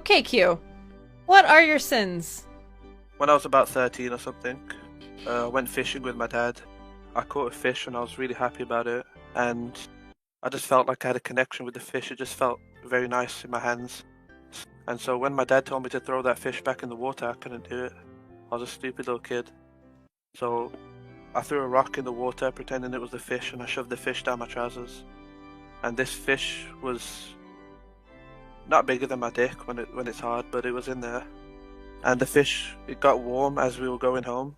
Okay, Q. What are your sins? When I was about 13 or something, I went fishing with my dad. I caught a fish and I was really happy about it. And I just felt like I had a connection with the fish. It just felt very nice in my hands. And so when my dad told me to throw that fish back in the water, I couldn't do it. I was a stupid little kid. So I threw a rock in the water pretending it was the fish and I shoved the fish down my trousers. And this fish was not bigger than my dick when it's hard, but it was in there. And the fish, it got warm as we were going home.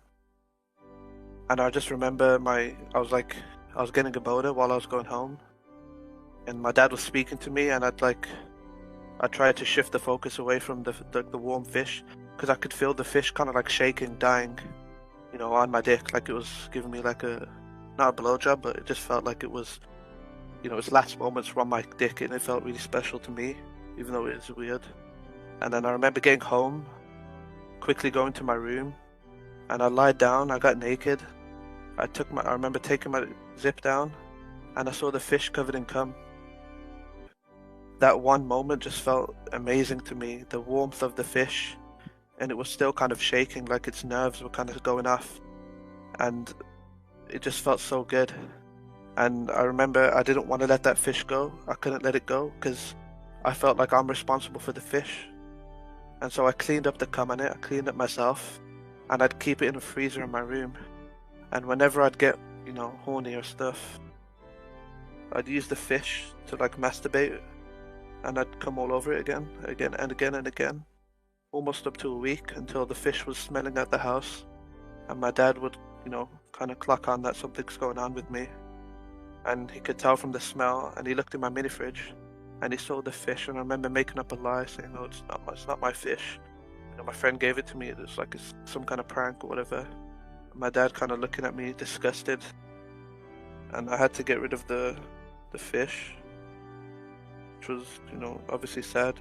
And I just remember I was getting a boda while I was going home. And my dad was speaking to me and I tried to shift the focus away from the warm fish. Because I could feel the fish kind of like shaking, dying, on my dick. Like it was giving me like not a blowjob, but it just felt like it was, its last moments were on my dick and it felt really special to me, even though it was weird. And then I remember getting home, quickly going to my room, and I lied down, I got naked. I remember taking my zip down, and I saw the fish covered in cum. That one moment just felt amazing to me, the warmth of the fish, and it was still kind of shaking, like its nerves were kind of going off, and it just felt so good. And I remember I didn't want to let that fish go. I couldn't let it go, because I felt like I'm responsible for the fish. And so I cleaned up the cum on it, I cleaned it myself, and I'd keep it in a freezer in my room. And whenever I'd get, horny or stuff, I'd use the fish to like masturbate, and I'd come all over it again and again and again, almost up to a week until the fish was smelling at the house. And my dad would, kind of clock on that something's going on with me. And he could tell from the smell, and he looked in my mini fridge and he saw the fish, and I remember making up a lie saying, "No, it's not my fish. My friend gave it to me. It's like it's some kind of prank or whatever." My dad kind of looking at me disgusted, and I had to get rid of the fish, which was, obviously sad.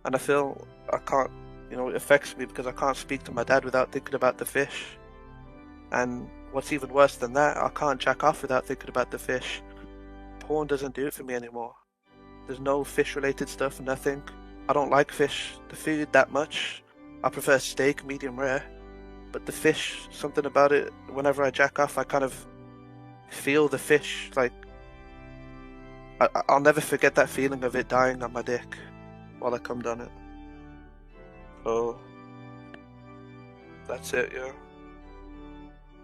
And I feel I can't, it affects me because I can't speak to my dad without thinking about the fish. And what's even worse than that, I can't jack off without thinking about the fish. Porn doesn't do it for me anymore. There's no fish related stuff, nothing. I don't like the food that much. I prefer steak, medium rare. But the fish, something about it, whenever I jack off, I kind of feel the fish, like, I'll never forget that feeling of it dying on my dick while I cummed on it. So, that's it, yeah.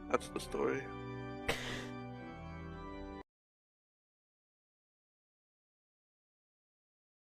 That's the story.